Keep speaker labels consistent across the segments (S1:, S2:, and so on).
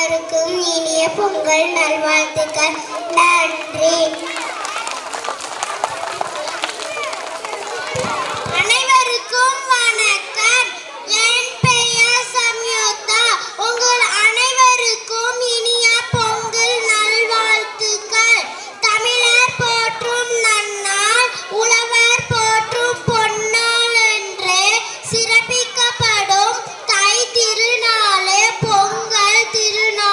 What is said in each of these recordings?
S1: அனைவருக்கும் இனிய பொங்கல் நல்வாழ்த்துக்கள். நன்றி. அனைவருக்கும் வணக்கம். என் பெயர் சம்யுக்தா. உங்கள் அனைவருக்கும் இனிய பொங்கல் நல்வாழ்த்துக்கள். தமிழர் போற்றும் நன்னாள், உழவர் போற்றும் பொன்னாள் என்று சிறப்பிக்கப்படும் தை திருநாளே பொங்கல் திருநாளாகும்.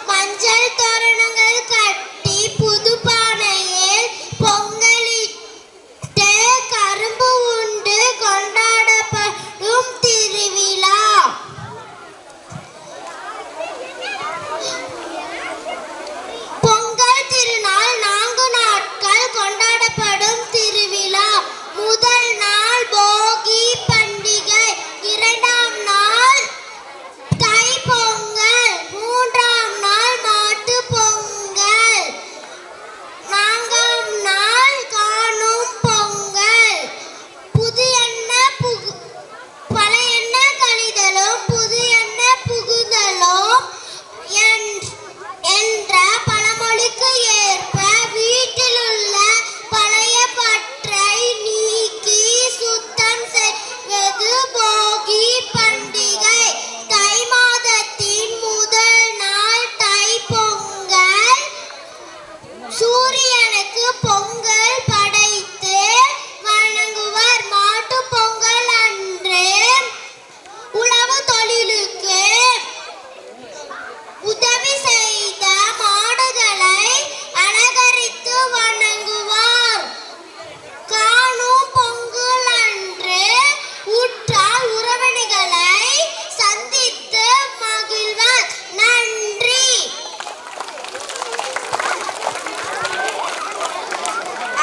S1: மஞ்சள் தோரணங்கள் கட்டி புது பானையில் பொங்கலிட்டு கரும்பு உண்டு கொண்டாடப்படும் திருவிழா. பொங்கல் திருநாள் 4 நாட்கள் கொண்டாடப்படும் திருவிழா. முதல் நாள் போகி பண்டிகை, 2ஆம் நாள் தை பொங்கல், 3ஆம் நாள் மாட்டு பொங்கல், 4ஆம் நாள் காணும் பொங்கல். புது எண்ணெய் பழைய எண்ணெய் கழிதலும் புது எண்ணெய் புகுதலும் என்ற பழமொழிக்கு ஏற்ப வீட்டில் உள்ள பழைய பற்றை நீக்கி சுத்தம் செய்வது போகி பண்டிகை. தை மாதத்தின் முதல் நாள் தை பொங்கல். சூரியனுக்கு பொங்கல் படைத்து வணங்குவர். மாட்டு பொங்கல் அன்று உழவு தொழிலுக்கு உதவி செய்த மாடுகளை அலங்கரித்து வணங்குவார். காணும் பொங்கல் அன்று உற்றார் உறவினர்களை சந்தித்து மகிழ்வர். நன்றி.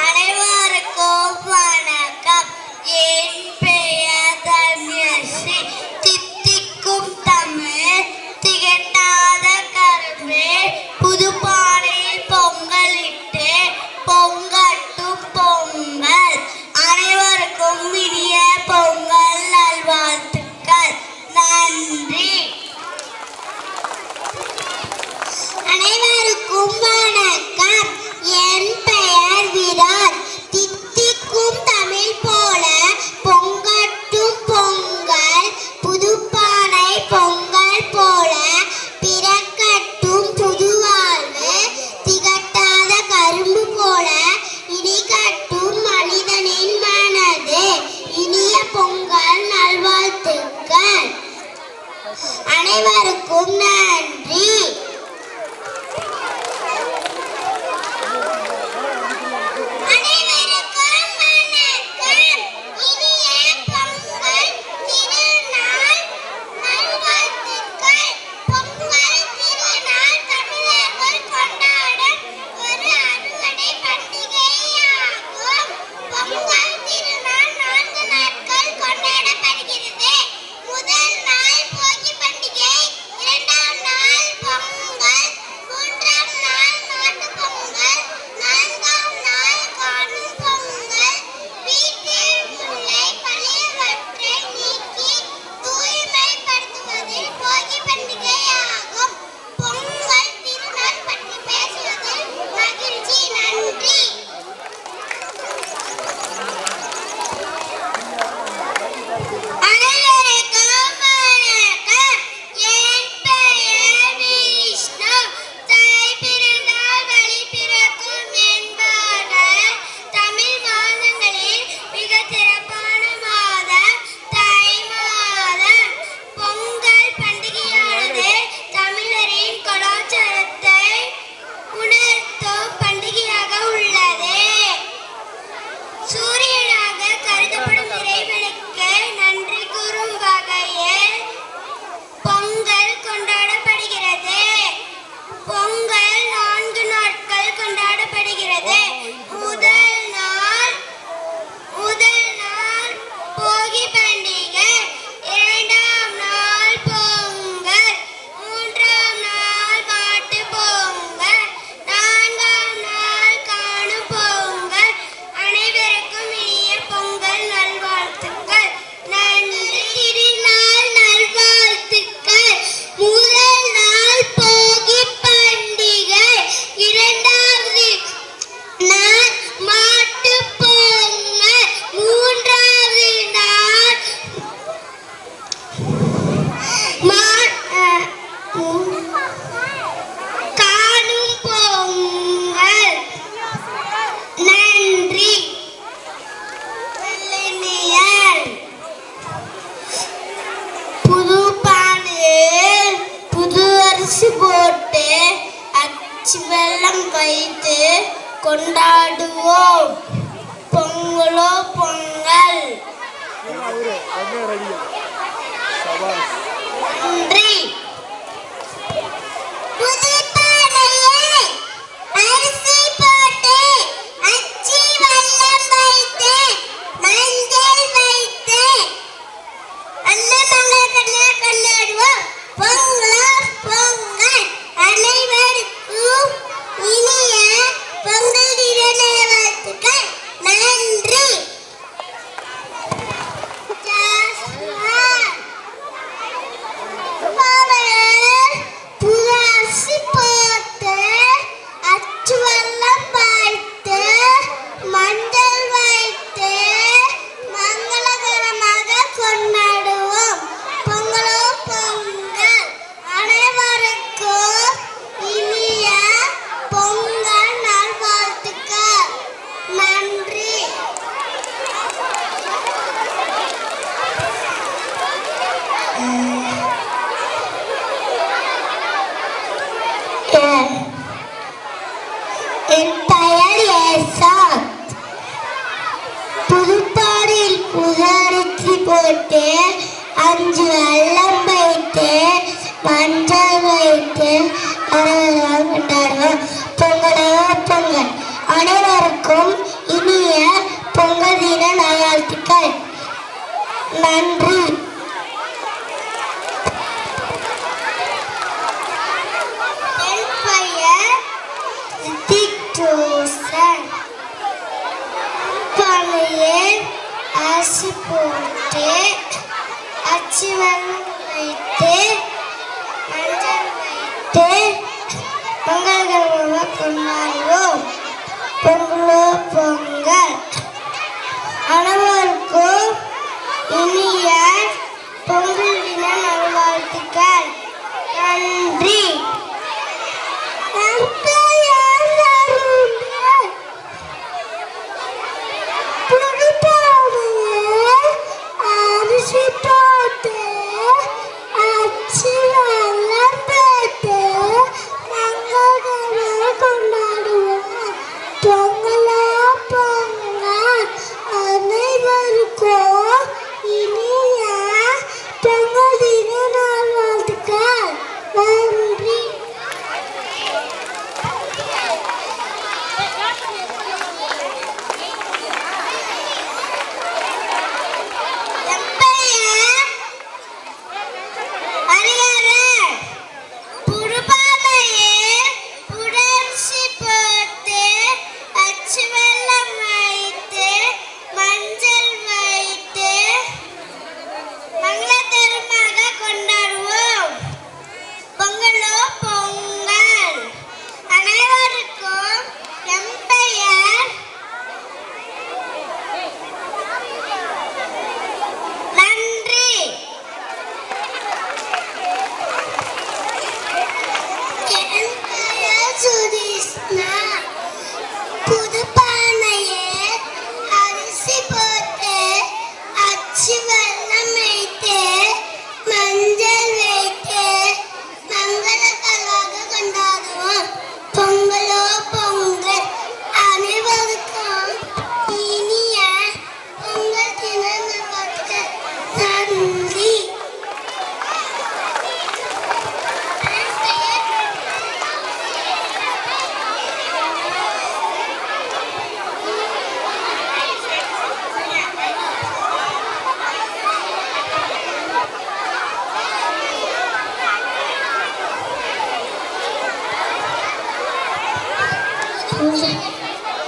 S1: அனைவருக்கும் வணக்கம். என் பெயர் தன்யஸ்ரீ. தித்திக்கும் தமிழ், திகட்டாத கரும்பு, புதுப்பானையில் பொங்கலிட்டு பொங்கட்டும் பொங்கல். அனைவருக்கும் இனிய பொங்கல் நல்வாழ்த்துக்கள். நன்றி. அனைவருக்கும் வணக்கம். என் பெயர் விராட். தித்திக்கும் தமிழ் போல பொங்கட்டும் பொங்கல், புதுப்பானை பொங்கல் போல பிறக்கட்டும் புதுவாழ்வு, திகட்டாத கரும்பு போல இனிக்கட்டும் மனிதனின் மனது. இனிய பொங்கல் நல்வாழ்த்துக்கள். அனைவருக்கும் நன்றி. முதல் நாள் போகி பண்டிகை, 2ஆம் நாள் பொங்கல். அரிசி போட்டு அச்சு வெல்லம் வைத்து கொண்டாடுவோம். பொங்கலோ பொங்கல். நன்றி. என் பெயர் ஏசாத். புதுப்பாடியில் புதரிசி போட்டு 5 வெல்லம் வைத்து மஞ்சள் வைத்து கொண்டாடுவோம். பொங்கலோ பொங்கல். அனைவருக்கும் இனிய பொங்கல் தின நல்வாழ்த்துக்கள். நன்றி. அரிசி போட்டு அச்சு வெல்லம் வைத்து மஞ்சள் வைத்து பொங்கல்களாக கொண்டாடுவோம். பொங்கலோ பொங்கல். அனைவருக்கும் இனிய பொங்கல் தின நல்வாழ்த்துக்கள். நன்றி.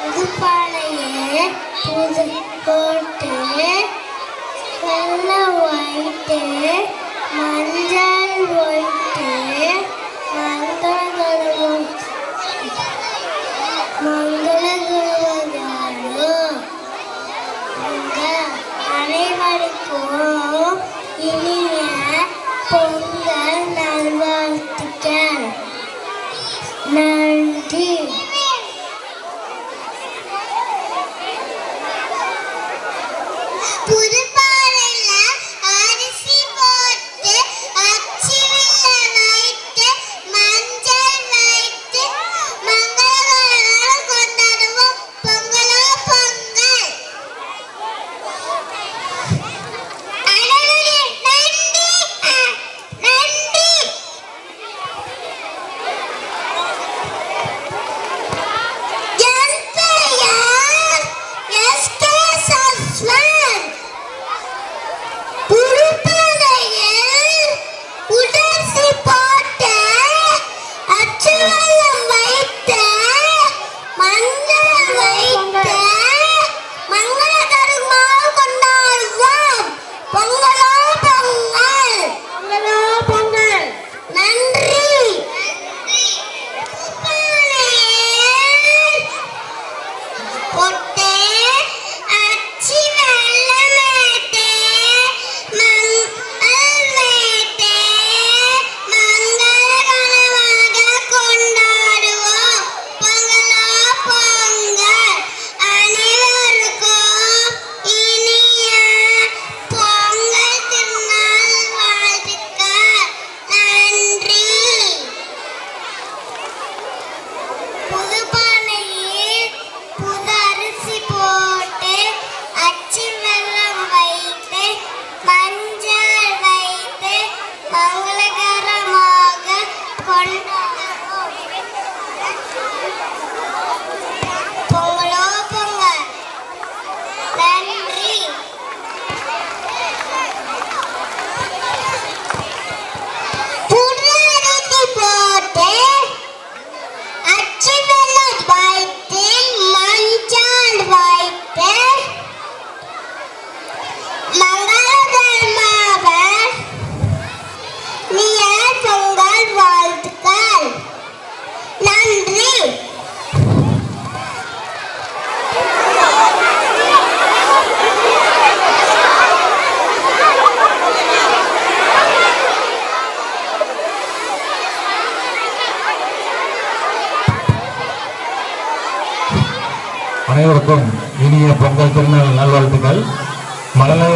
S1: புதுப்பானையே புது போட்டு வெல்லம் வைத்து மஞ்சள் வைத்து மங்களகரமாகும். அனைவருக்கும் இனிய பொங்கல் நல்வாழ்த்துக்கள். நன்றி. அரிசி போட்டு அச்சு வெல்லம் வைத்து
S2: அனைவருக்கும் இனிய பொங்கல் திருநாள் நல்வாழ்த்துக்கள். மழலைய